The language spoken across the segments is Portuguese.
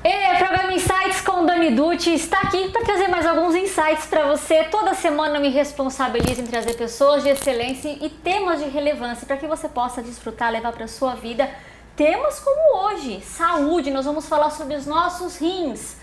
O programa Insights com Dani Dutti está aqui para trazer mais alguns insights para você. Toda semana eu me responsabilizo em trazer pessoas de excelência e temas de relevância para que você possa desfrutar, levar para sua vida temas como hoje, saúde. Nós vamos falar sobre os nossos rins.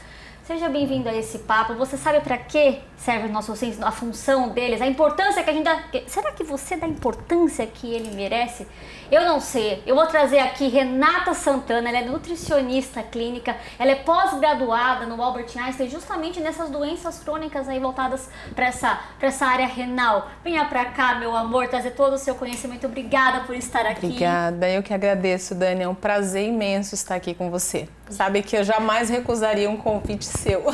Seja bem-vindo a esse papo. Você sabe para que servem os nossos rins, a função deles, a importância que a gente dá? Será que você dá a importância que ele merece? Eu não sei. Eu vou trazer aqui Renata Santana, ela é nutricionista clínica, ela é pós-graduada no Albert Einstein, justamente nessas doenças crônicas aí voltadas para essa área renal. Venha para cá, meu amor, trazer todo o seu conhecimento. Obrigada por estar aqui. Obrigada, eu que agradeço, Dani. É um prazer imenso estar aqui com você. Sabe que eu jamais recusaria um convite seu.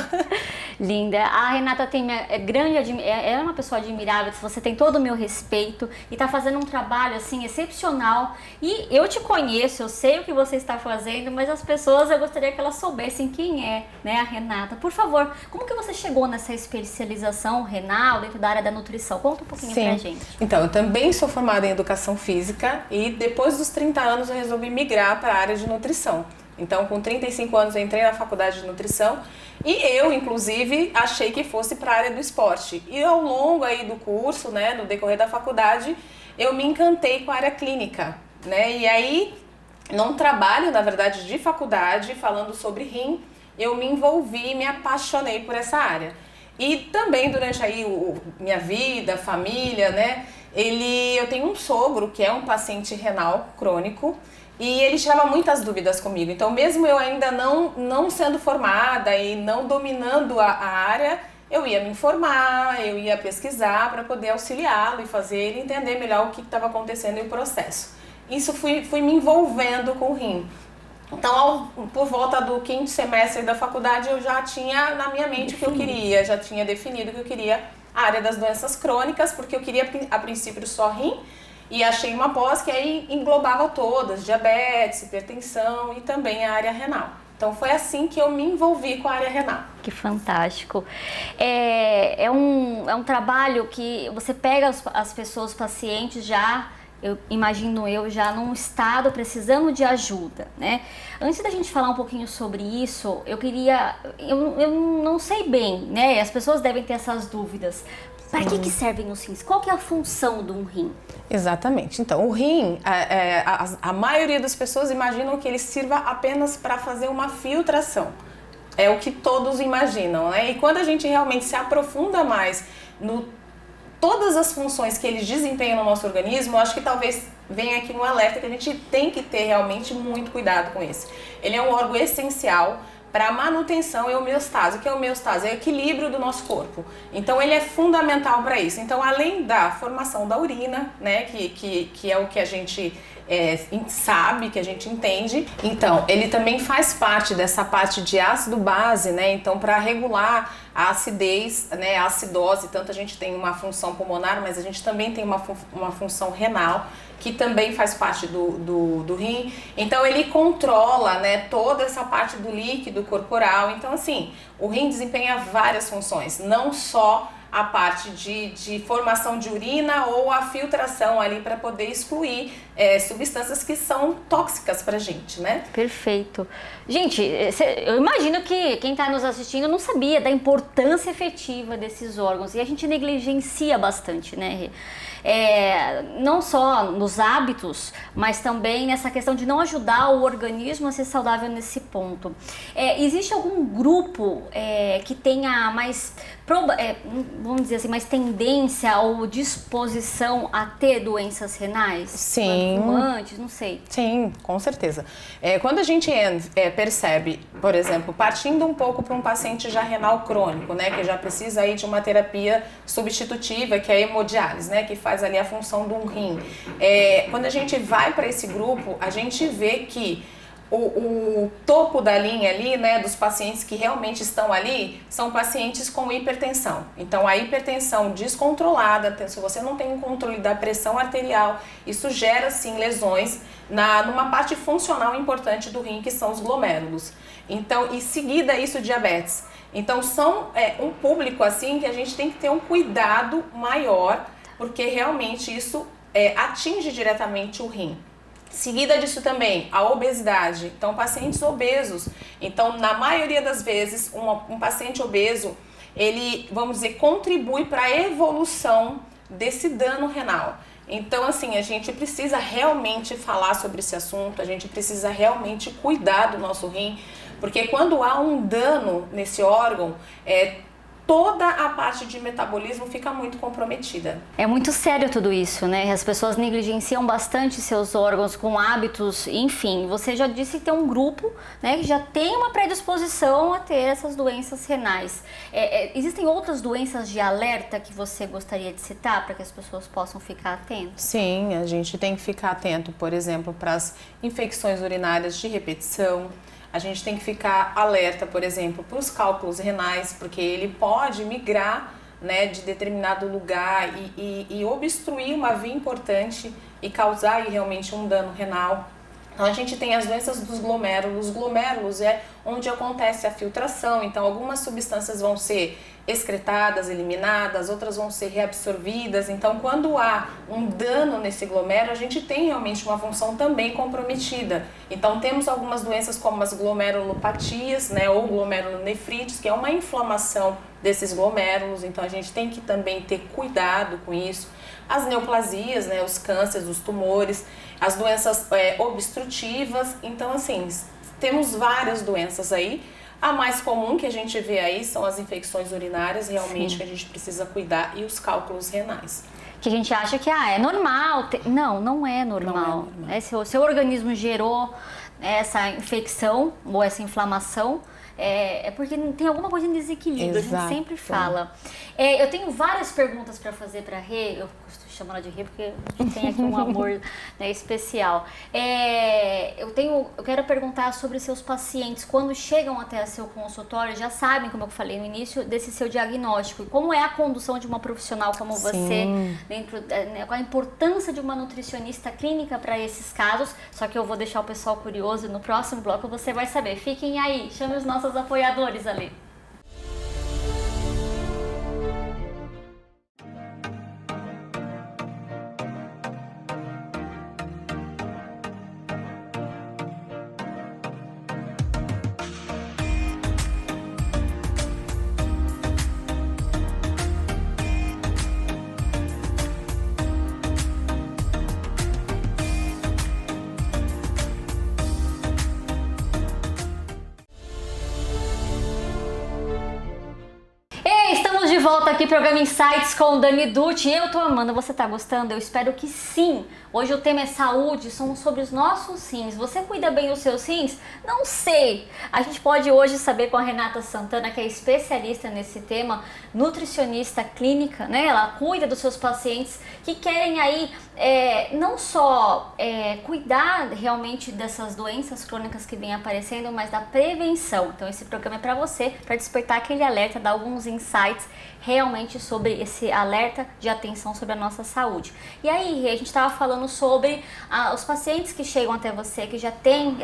Linda. A Renata tem ela é uma pessoa admirável, você tem todo o meu respeito e está fazendo um trabalho assim excepcional. E eu te conheço, eu sei o que você está fazendo, mas as pessoas, eu gostaria que elas soubessem quem é, né, a Renata. Por favor, como que você chegou nessa especialização renal dentro da área da nutrição? Conta um pouquinho pra gente. Então, eu também sou formada em educação física e depois dos 30 anos eu resolvi migrar para a área de nutrição. Então, com 35 anos eu entrei na faculdade de nutrição e eu, inclusive, achei que fosse para a área do esporte. E ao longo aí do curso, né, no decorrer da faculdade, eu me encantei com a área clínica, né? E aí, num trabalho, na verdade, de faculdade, falando sobre rim, eu me envolvi e me apaixonei por essa área. E também durante aí minha vida, família, né? Eu tenho um sogro que é um paciente renal crônico. E ele tirava muitas dúvidas comigo. Então, mesmo eu ainda não sendo formada e não dominando a área, eu ia me informar, eu ia pesquisar para poder auxiliá-lo e fazer ele entender melhor o que estava acontecendo e o processo. Isso fui me envolvendo com o rim. Então, por volta do 5º semestre da faculdade, eu já tinha na minha mente o que eu queria, já tinha definido que eu queria a área das doenças crônicas, porque eu queria, a princípio, só rim. E achei uma pós que aí englobava todas, diabetes, hipertensão e também a área renal. Então foi assim que eu me envolvi com a área renal. Que fantástico. É um trabalho que você pega as pessoas, os pacientes imagino já num estado precisando de ajuda, né? Antes da gente falar um pouquinho sobre isso, eu não sei bem, né? As pessoas devem ter essas dúvidas. Para que servem os rins? Qual que é a função de um rim? Exatamente. Então, o rim, a maioria das pessoas imaginam que ele sirva apenas para fazer uma filtração. É o que todos imaginam, né? E quando a gente realmente se aprofunda mais todas as funções que eles desempenham no nosso organismo, eu acho que talvez venha aqui um alerta que a gente tem que ter realmente muito cuidado com esse. Ele é um órgão essencial para a manutenção e homeostase. O que é homeostase? É o equilíbrio do nosso corpo. Então, ele é fundamental para isso. Então, além da formação da urina, né, que é o que a gente sabe, que a gente entende, então, ele também faz parte dessa parte de ácido-base, né, então, para regular a acidez, né, a acidose, tanto a gente tem uma função pulmonar, mas a gente também tem uma função renal, que também faz parte do rim. Então ele controla, né, toda essa parte do líquido corporal. Então assim, o rim desempenha várias funções, não só a parte de formação de urina ou a filtração ali para poder excluir substâncias que são tóxicas pra gente, né? Perfeito. Gente, eu imagino que quem está nos assistindo não sabia da importância efetiva desses órgãos e a gente negligencia bastante, né? Não só nos hábitos, mas também nessa questão de não ajudar o organismo a ser saudável nesse ponto. Existe algum grupo que tenha mais, vamos dizer assim, mais tendência ou disposição a ter doenças renais? Sim. Fumantes, não sei. Sim, com certeza. Quando a gente percebe, por exemplo, partindo um pouco para um paciente já renal crônico, né, que já precisa aí de uma terapia substitutiva, que é a hemodiálise, né, que faz ali a função de um rim. Quando a gente vai para esse grupo, a gente vê que o topo da linha ali, né, dos pacientes que realmente estão ali, são pacientes com hipertensão. Então, a hipertensão descontrolada, se você não tem um controle da pressão arterial, isso gera, sim, lesões numa parte funcional importante do rim, que são os glomérulos. Então, e seguida isso, diabetes. Então, são um público, assim, que a gente tem que ter um cuidado maior, porque realmente isso atinge diretamente o rim. Seguida disso também, a obesidade. Então, pacientes obesos. Então, na maioria das vezes, um paciente obeso, ele, vamos dizer, contribui para a evolução desse dano renal. Então, assim, a gente precisa realmente falar sobre esse assunto, a gente precisa realmente cuidar do nosso rim, porque quando há um dano nesse órgão, toda a parte de metabolismo fica muito comprometida. É muito sério tudo isso, né? As pessoas negligenciam bastante seus órgãos com hábitos, enfim. Você já disse que tem um grupo, né, que já tem uma predisposição a ter essas doenças renais. Existem outras doenças de alerta que você gostaria de citar para que as pessoas possam ficar atentas? Sim, a gente tem que ficar atento, por exemplo, para as infecções urinárias de repetição. A gente tem que ficar alerta, por exemplo, para os cálculos renais, porque ele pode migrar, né, de determinado lugar e obstruir uma via importante e causar aí, realmente um dano renal. Então a gente tem as doenças dos glomérulos. Glomérulos é onde acontece a filtração, então algumas substâncias vão ser excretadas, eliminadas, outras vão ser reabsorvidas. Então quando há um dano nesse glomérulo, a gente tem realmente uma função também comprometida. Então temos algumas doenças como as glomerulopatias, né, ou glomerulonefrites, que é uma inflamação desses glomérulos, então a gente tem que também ter cuidado com isso. As neoplasias, né, os cânceres, os tumores, as doenças obstrutivas, então assim, temos várias doenças aí. A mais comum que a gente vê aí são as infecções urinárias, realmente, que a gente precisa cuidar, e os cálculos renais. Que a gente acha que é normal. Não, não é normal. Não é normal. Se o seu organismo gerou essa infecção ou essa inflamação, é porque tem alguma coisa em desequilíbrio. Exato. A gente sempre fala. Eu tenho várias perguntas para fazer para a Rê. Eu estou chamando ela de Rê porque a gente tem aqui um amor, né, especial. Eu quero perguntar sobre seus pacientes. Quando chegam até seu consultório, já sabem, como eu falei no início, desse seu diagnóstico. E como é a condução de uma profissional como você, com a importância de uma nutricionista clínica para esses casos. Só que eu vou deixar o pessoal curioso, e no próximo bloco você vai saber. Fiquem aí, chame os nossos apoiadores ali. De volta aqui, programa Insights com Dani Dutti. Eu tô amando, você tá gostando? Eu espero que sim. Hoje o tema é saúde, são sobre os nossos rins. Você cuida bem dos seus rins? Não sei. A gente pode hoje saber com a Renata Santana, que é especialista nesse tema, nutricionista clínica, né? Ela cuida dos seus pacientes que querem aí não só cuidar realmente dessas doenças crônicas que vêm aparecendo, mas da prevenção. Então esse programa é para você, para despertar aquele alerta, dar alguns insights realmente sobre esse alerta de atenção sobre a nossa saúde. E aí, a gente estava falando sobre os pacientes que chegam até você, que já tem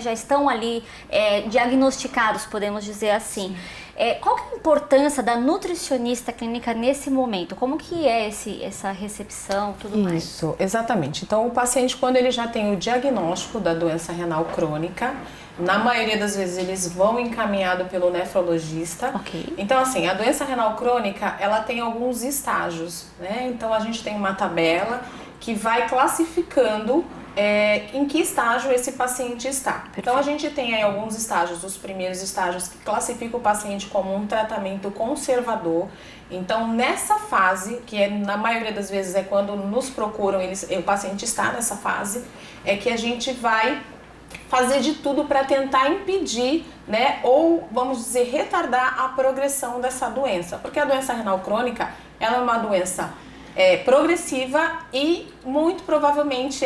já estão ali diagnosticados, podemos dizer assim. Qual que é a importância da nutricionista clínica nesse momento? Como que é essa recepção, tudo mais? Isso, exatamente. Então, o paciente, quando ele já tem o diagnóstico da doença renal crônica, na maioria das vezes eles vão encaminhado pelo nefrologista. Okay. Então, assim, a doença renal crônica, ela tem alguns estágios, né? Então, a gente tem uma tabela que vai classificando em que estágio esse paciente está. Perfeito. Então, a gente tem aí alguns estágios, os primeiros estágios que classificam o paciente como um tratamento conservador. Então, nessa fase, que na maioria das vezes é quando nos procuram, o paciente está nessa fase, é que a gente vai fazer de tudo para tentar impedir, né, ou vamos dizer, retardar a progressão dessa doença. Porque a doença renal crônica, ela é uma doença progressiva e muito provavelmente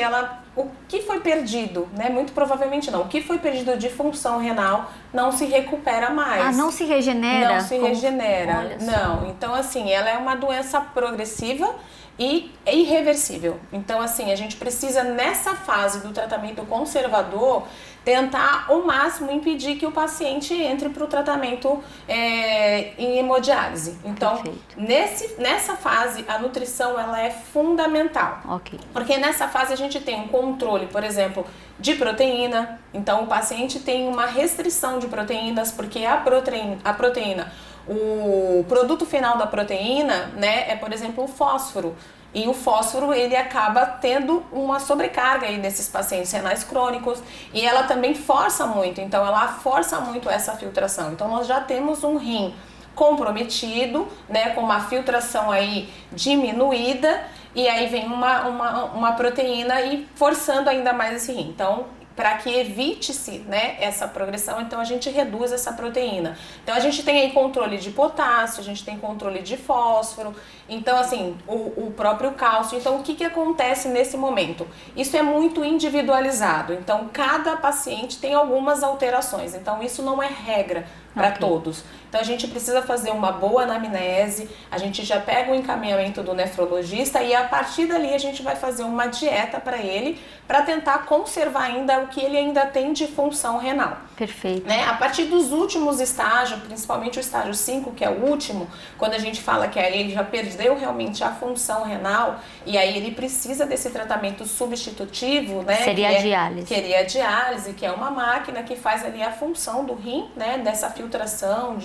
o que foi perdido, né? Muito provavelmente não. O que foi perdido de função renal não se recupera mais. Ah, não se regenera? Não se regenera. Olha só. Não. Então, assim, ela é uma doença progressiva e irreversível. Então, assim, a gente precisa, nessa fase do tratamento conservador, tentar ao máximo impedir que o paciente entre para o tratamento em hemodiálise. Então, nessa fase, a nutrição ela é fundamental. Ok. Porque nessa fase a gente tem um controle, por exemplo, de proteína. Então, o paciente tem uma restrição de proteínas, porque a proteína, o produto final da proteína, né, é, por exemplo, o fósforo. E o fósforo, ele acaba tendo uma sobrecarga aí nesses pacientes renais crônicos e ela também força muito, então ela força muito essa filtração. Então nós já temos um rim comprometido, né, com uma filtração aí diminuída e aí vem uma proteína e forçando ainda mais esse rim. Então, para que evite-se, né, essa progressão, então a gente reduz essa proteína. Então a gente tem aí controle de potássio, a gente tem controle de fósforo, então assim, o próprio cálcio. Então o que acontece nesse momento? Isso é muito individualizado, então cada paciente tem algumas alterações, então isso não é regra para todos. Então a gente precisa fazer uma boa anamnese, a gente já pega o encaminhamento do nefrologista e a partir dali a gente vai fazer uma dieta para ele, para tentar conservar ainda o que ele ainda tem de função renal. Perfeito. Né? A partir dos últimos estágios, principalmente o estágio 5, que é o último, quando a gente fala que aí ele já perdeu realmente a função renal e aí ele precisa desse tratamento substitutivo, né? Seria a diálise. Seria a diálise, que é uma máquina que faz ali a função do rim, né? Dessa filtração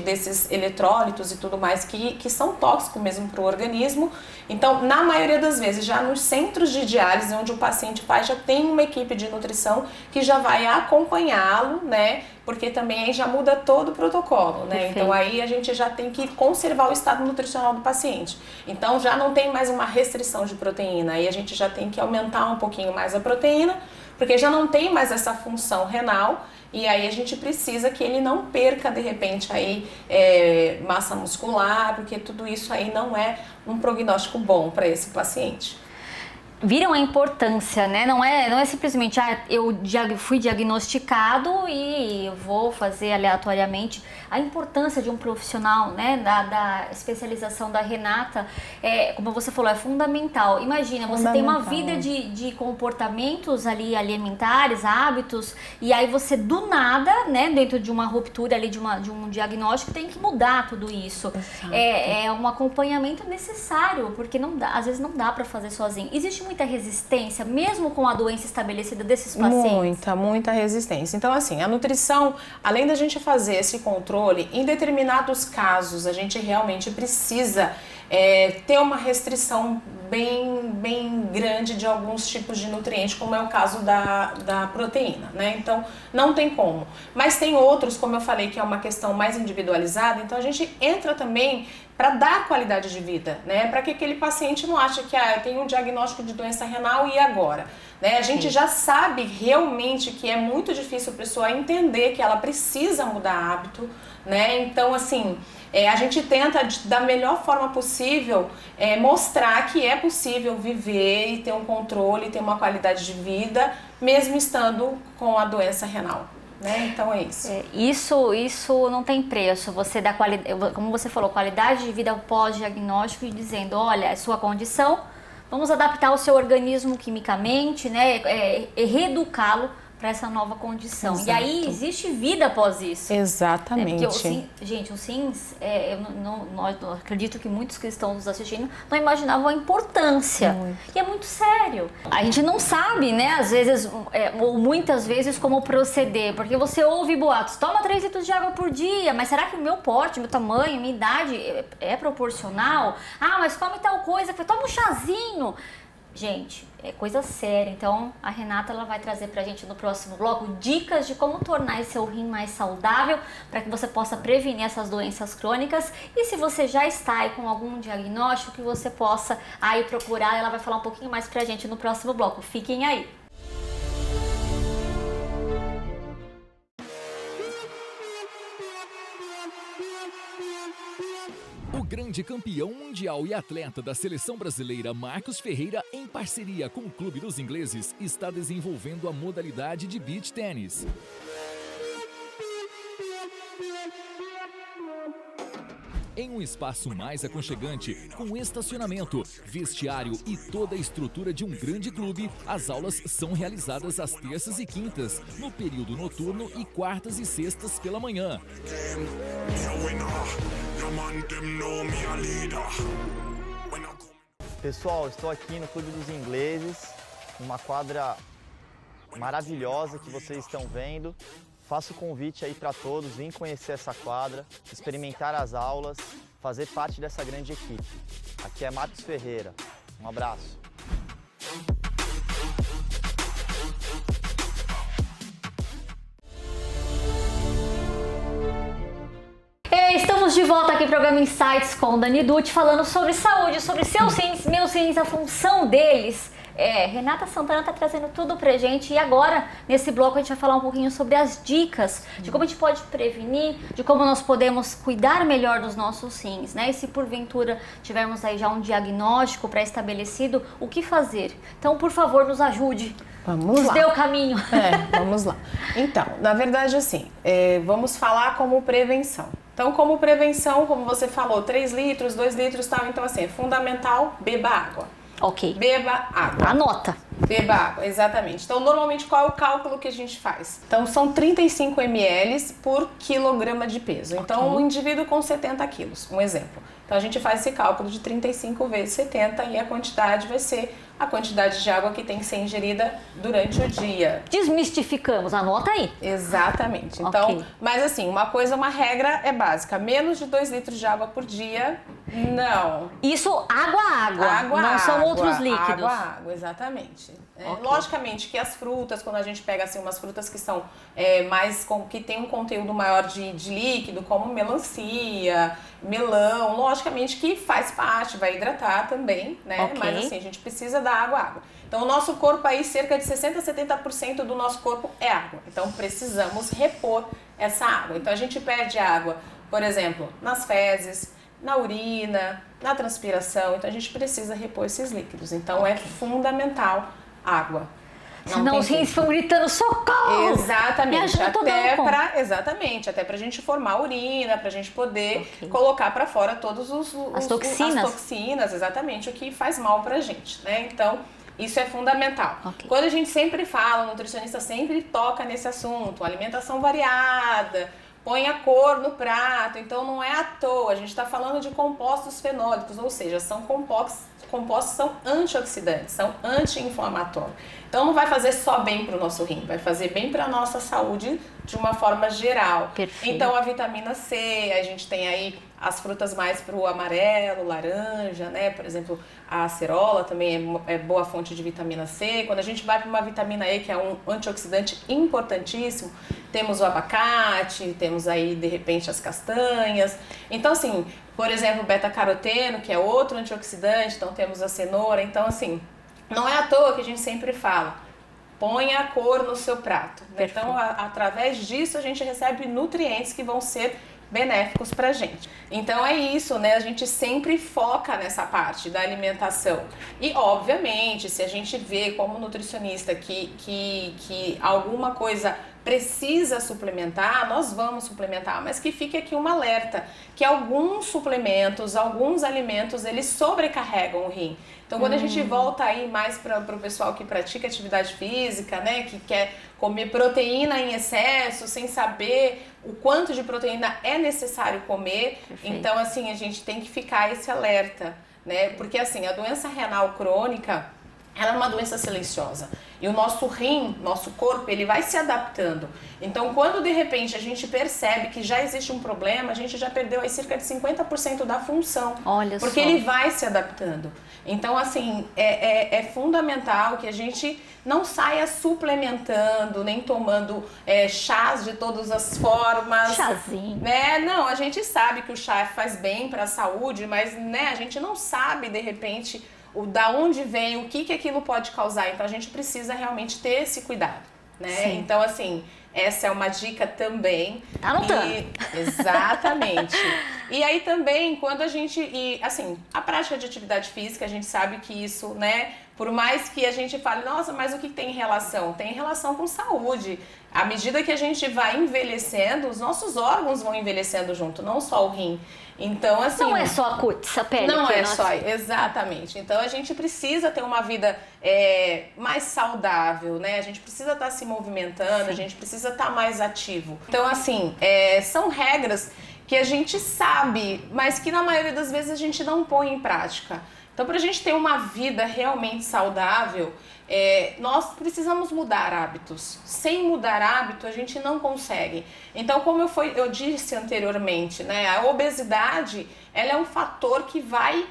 desses eletrólitos e tudo mais que são tóxicos mesmo para o organismo. Então, na maioria das vezes, já nos centros de diálise, onde o paciente faz, já tem uma equipe de nutrição que já vai acompanhá-lo, né? Porque também aí já muda todo o protocolo, né? Perfeito. Então aí a gente já tem que conservar o estado nutricional do paciente. Então já não tem mais uma restrição de proteína, aí a gente já tem que aumentar um pouquinho mais a proteína, porque já não tem mais essa função renal. E aí a gente precisa que ele não perca, de repente, aí, massa muscular, porque tudo isso aí não é um prognóstico bom para esse paciente. Viram a importância, né? Não é simplesmente, eu fui diagnosticado e eu vou fazer aleatoriamente. A importância de um profissional, né? Da especialização da Renata, como você falou, é fundamental. Imagina, você tem uma vida de comportamentos ali alimentares, hábitos, e aí você do nada, né? Dentro de uma ruptura ali, de um diagnóstico, tem que mudar tudo isso. É um acompanhamento necessário, porque não dá, às vezes não dá para fazer sozinho. Existe muita resistência, mesmo com a doença estabelecida desses pacientes? Muita resistência. Então, assim, a nutrição, além da gente fazer esse controle, em determinados casos, a gente realmente precisa ter uma restrição bem grande de alguns tipos de nutrientes, como é o caso da proteína, né? Então, não tem como. Mas tem outros, como eu falei, que é uma questão mais individualizada, então a gente entra também para dar qualidade de vida, né? Para que aquele paciente não ache que eu tenho um diagnóstico de doença renal e agora? Né? A gente já sabe realmente que é muito difícil a pessoa entender que ela precisa mudar hábito, né? Então, assim, a gente tenta, da melhor forma possível, mostrar que é possível viver e ter um controle, ter uma qualidade de vida, mesmo estando com a doença renal. Né? Então é isso. Isso não tem preço. Você dá como você falou, qualidade de vida pós-diagnóstico e dizendo, olha, é sua condição, vamos adaptar o seu organismo quimicamente, né? Reeducá-lo para essa nova condição. Exato. E aí existe vida após isso. Exatamente. Gente, o SINS, eu acredito que muitos que estão nos assistindo não imaginavam a importância. Muito. E é muito sério. A gente não sabe, né, às vezes, ou muitas vezes, como proceder, porque você ouve boatos, toma 3 litros de água por dia, mas será que o meu porte, meu tamanho, minha idade é proporcional? Mas come tal coisa, toma um chazinho. Gente, é coisa séria. Então, a Renata ela vai trazer pra gente no próximo bloco dicas de como tornar esse seu rim mais saudável para que você possa prevenir essas doenças crônicas. E se você já está aí com algum diagnóstico, que você possa aí procurar. Ela vai falar um pouquinho mais pra gente no próximo bloco. Fiquem aí. O grande campeão mundial e atleta da seleção brasileira Marcos Ferreira, em parceria com o Clube dos Ingleses, está desenvolvendo a modalidade de beach tênis. em um espaço mais aconchegante, com estacionamento, vestiário e toda a estrutura de um grande clube, as aulas são realizadas às terças e quintas, no período noturno e quartas e sextas pela manhã. Pessoal, estou aqui no Clube dos Ingleses, uma quadra maravilhosa que vocês estão vendo. Faço o convite aí para todos, vir conhecer essa quadra, experimentar as aulas, fazer parte dessa grande equipe. Aqui é Marcos Ferreira. Um abraço. Estamos de volta aqui no programa Insights com Dani Dutti, falando sobre saúde, sobre seus rins, meus rins, a função deles. Renata Santana está trazendo tudo pra gente e agora, nesse bloco, a gente vai falar um pouquinho sobre as dicas de como a gente pode prevenir, de como nós podemos cuidar melhor dos nossos rins, né? E se porventura tivermos aí já um diagnóstico pré-estabelecido, o que fazer? Então, por favor, nos ajude. Vamos lá. Nos dê o caminho. Vamos lá. Então, na verdade, assim, vamos falar como prevenção. Então, como prevenção, como você falou, 3 litros, 2 litros, tal. Então, assim, é fundamental, beba água. Ok. Beba água. Anota. Beba água, exatamente. Então, normalmente, qual é o cálculo que a gente faz? Então, são 35 ml por quilograma de peso. Então, um indivíduo com 70 quilos, um exemplo. Então, a gente faz esse cálculo de 35 vezes 70 e a quantidade vai ser a quantidade de água que tem que ser ingerida durante o dia. Desmistificamos, anota aí. Exatamente. Então, mas assim, uma regra é básica. Menos de 2 litros de água por dia, não. Isso, água, não são outros líquidos. Água, exatamente. Logicamente que as frutas, quando a gente pega assim, umas frutas que são que tem um conteúdo maior de líquido, como melancia, melão, logicamente que faz parte, vai hidratar também, né? Mas assim, a gente precisa da água. Então, o nosso corpo aí, cerca de 60% a 70% do nosso corpo é água. Então, precisamos repor essa água. Então, a gente perde água, por exemplo, nas fezes, na urina, na transpiração. Então, a gente precisa repor esses líquidos. Então, é fundamental água. Senão os rins vão gritando socorro! Exatamente, até pra gente formar urina, pra gente poder colocar pra fora todos as toxinas. As toxinas, exatamente, o que faz mal pra gente, né? Então, isso é fundamental. Quando a gente sempre fala, o nutricionista sempre toca nesse assunto, alimentação variada, põe a cor no prato, então não é à toa, a gente está falando de compostos fenólicos, ou seja, são compostos são antioxidantes, são anti-inflamatórios. Então não vai fazer só bem para o nosso rim, vai fazer bem para a nossa saúde de uma forma geral. Perfeito. Então a vitamina C, a gente tem aí as frutas mais para o amarelo, laranja, né? Por exemplo, a acerola também é boa fonte de vitamina C. Quando a gente vai para uma vitamina E, que é um antioxidante importantíssimo, temos o abacate, temos aí de repente as castanhas. Então assim, por exemplo, o beta-caroteno, que é outro antioxidante, então temos a cenoura. Então assim, não é à toa que a gente sempre fala, põe a cor no seu prato. Então, através disso, a gente recebe nutrientes que vão ser benéficos pra gente. Então é isso, né? A gente sempre foca nessa parte da alimentação. E, obviamente, se a gente vê como nutricionista que alguma coisa precisa suplementar, nós vamos suplementar, mas que fique aqui um alerta, que alguns suplementos, alguns alimentos, eles sobrecarregam o rim. Então, quando a gente volta aí mais para o pessoal que pratica atividade física, né, que quer comer proteína em excesso, sem saber o quanto de proteína é necessário comer, então, assim, a gente tem que ficar esse alerta, né, porque, assim, a doença renal crônica, ela é uma doença silenciosa. E o nosso rim, nosso corpo, ele vai se adaptando. Então, quando de repente a gente percebe que já existe um problema, a gente já perdeu aí cerca de 50% da função. Olha porque só. ele vai se adaptando. Então, assim, é fundamental que a gente não saia suplementando, nem tomando chás de todas as formas. Chazinho. Né? Não, a gente sabe que o chá faz bem para a saúde, mas né, a gente não sabe, de repente, da onde vem, o que aquilo pode causar. Então, a gente precisa realmente ter esse cuidado, né? Sim. Então, assim, essa é uma dica também. Tá anotando. Exatamente. E aí também, quando a gente... assim, a prática de atividade física, a gente sabe que isso, né? Por mais que a gente fale, nossa, mas o que tem relação? Tem relação com saúde. à medida que a gente vai envelhecendo, os nossos órgãos vão envelhecendo junto, não só o rim. Então, assim... Não é só a cutis, a pele. Não é nossa... só, exatamente. Então, a gente precisa ter uma vida mais saudável, né? A gente precisa estar se movimentando, a gente precisa estar mais ativo. Então, assim, são regras que a gente sabe, mas que na maioria das vezes a gente não põe em prática. Então, para a gente ter uma vida realmente saudável, nós precisamos mudar hábitos. Sem mudar hábito, a gente não consegue. Então, como eu disse anteriormente, né, a obesidade ela é um fator que vai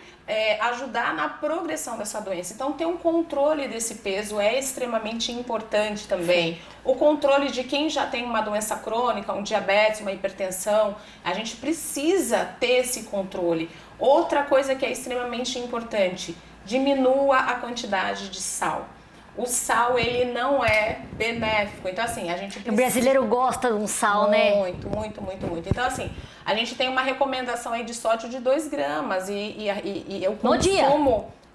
ajudar na progressão dessa doença. Então, ter um controle desse peso é extremamente importante também. Sim. O controle de quem já tem uma doença crônica, um diabetes, uma hipertensão, a gente precisa ter esse controle. Outra coisa que é extremamente importante, diminua a quantidade de sal. O sal, ele não é benéfico. Então, assim, a gente precisa... O brasileiro gosta de um sal, né? Muito, muito, muito, muito. Então, assim, a gente tem uma recomendação aí de sódio de 2 gramas e o consumo... No dia?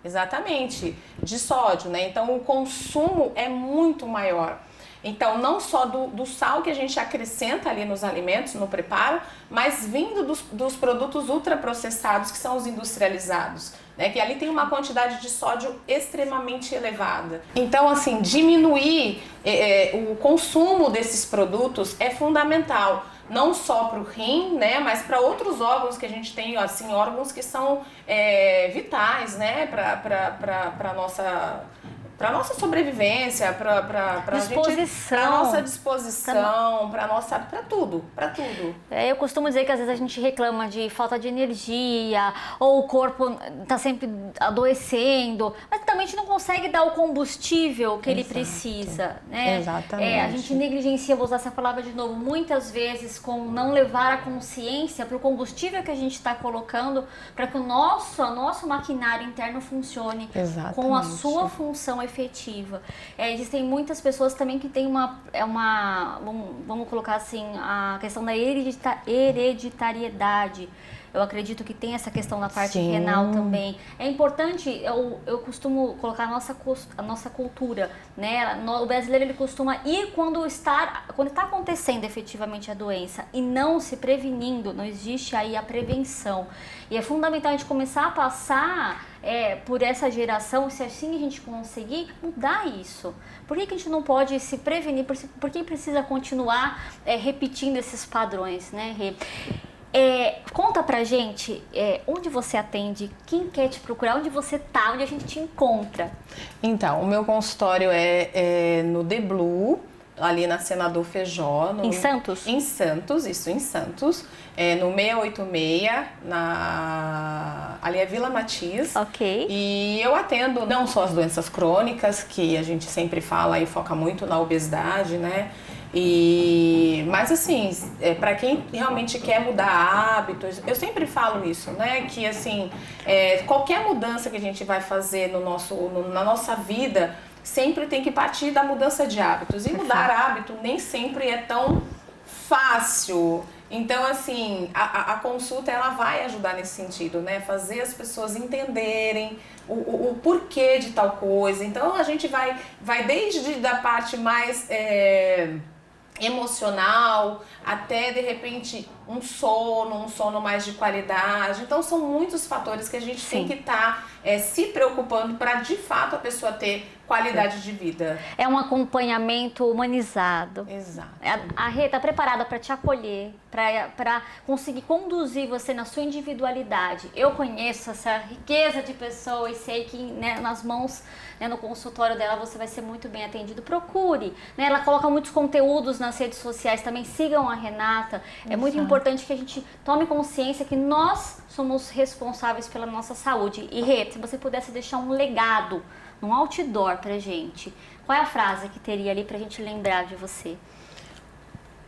Exatamente, de sódio, né? Então, o consumo é muito maior. Então, não só do sal que a gente acrescenta ali nos alimentos, no preparo, mas vindo dos produtos ultraprocessados, que são os industrializados, né? Que ali tem uma quantidade de sódio extremamente elevada. Então, assim, diminuir o consumo desses produtos é fundamental. Não só para o rim, né, mas para outros órgãos que a gente tem, assim, órgãos que são vitais, né, para nossa sobrevivência, para nossa disposição, para tudo. Eu costumo dizer que às vezes a gente reclama de falta de energia, ou o corpo está sempre adoecendo, mas também a gente não consegue dar o combustível que ele precisa, né? Exatamente. A gente negligencia, vou usar essa palavra de novo, muitas vezes com não levar a consciência para o combustível que a gente está colocando para que o nosso maquinário interno funcione com a sua função efetiva. Existem muitas pessoas também que têm vamos colocar assim, a questão da hereditariedade. Eu acredito que tem essa questão da parte renal também. É importante, eu costumo colocar a nossa cultura, né? O brasileiro, ele costuma ir quando está acontecendo efetivamente a doença e não se prevenindo, não existe aí a prevenção. E é fundamental a gente começar a passar por essa geração, se assim a gente conseguir mudar isso. Por que a gente não pode se prevenir? Por que precisa continuar repetindo esses padrões, né, Rê? Conta pra gente onde você atende, quem quer te procurar, onde você tá, onde a gente te encontra. Então, o meu consultório é no The Blue, ali na Senador Feijó. Em Santos? Em Santos, isso, em Santos. No 686, ali é Vila Matias. Ok. E eu atendo não só as doenças crônicas, que a gente sempre fala e foca muito na obesidade, né? Mas assim, para quem realmente quer mudar hábitos, eu sempre falo isso, né? Que assim, qualquer mudança que a gente vai fazer na nossa vida, sempre tem que partir da mudança de hábitos. E mudar hábito nem sempre é tão fácil. Então, assim, a consulta, ela vai ajudar nesse sentido, né? Fazer as pessoas entenderem o porquê de tal coisa. Então, a gente vai desde da parte mais emocional, até de repente um sono mais de qualidade. Então são muitos fatores que a gente tem que estar se preocupando para de fato a pessoa ter qualidade de vida. É um acompanhamento humanizado. Exato. A Rê está preparada para te acolher, para conseguir conduzir você na sua individualidade. Eu conheço essa riqueza de pessoa e sei que, né, nas mãos, né, no consultório dela você vai ser muito bem atendido. Procure, né? Ela coloca muitos conteúdos nas redes sociais também, sigam a Renata. É muito importante que a gente tome consciência que nós somos responsáveis pela nossa saúde. E Rê, se você pudesse deixar um legado, um outdoor pra gente, qual é a frase que teria ali pra gente lembrar de você?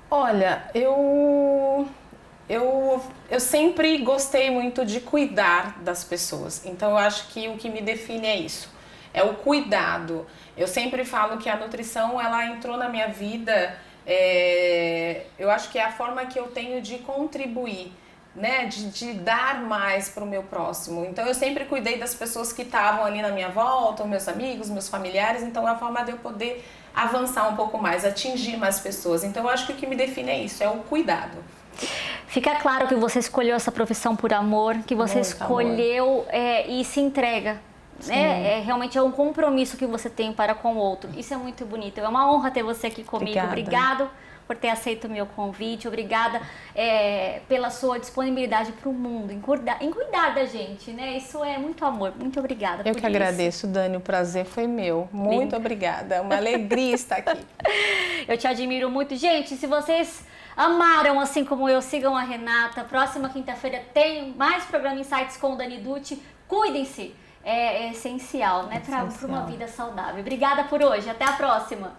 Olha, eu sempre gostei muito de cuidar das pessoas. Então eu acho que o que me define é isso. É o cuidado. Eu sempre falo que a nutrição, ela entrou na minha vida, eu acho que é a forma que eu tenho de contribuir, né, de dar mais para o meu próximo. Então eu sempre cuidei das pessoas que estavam ali na minha volta, os meus amigos, meus familiares. Então é a forma de eu poder avançar um pouco mais, atingir mais pessoas. Então, eu acho que o que me define é isso, é o cuidado. Fica claro que você escolheu essa profissão por amor, que você Muito escolheu e se entrega. Né? Realmente é um compromisso que você tem para com o outro. Isso é muito bonito. É uma honra ter você aqui comigo. Obrigado por ter aceito o meu convite. Obrigada pela sua disponibilidade para o mundo, em cuidar da gente. Né? Isso é muito amor. Muito obrigada. Eu que agradeço, Dani. O prazer foi meu. Muito obrigada. É uma alegria estar aqui. Eu te admiro muito. Gente, se vocês amaram, assim como eu, sigam a Renata. Próxima quinta-feira tem mais programa Insights com o Dani Dutti. Cuidem-se. É essencial, né? Para uma vida saudável. Obrigada por hoje. Até a próxima.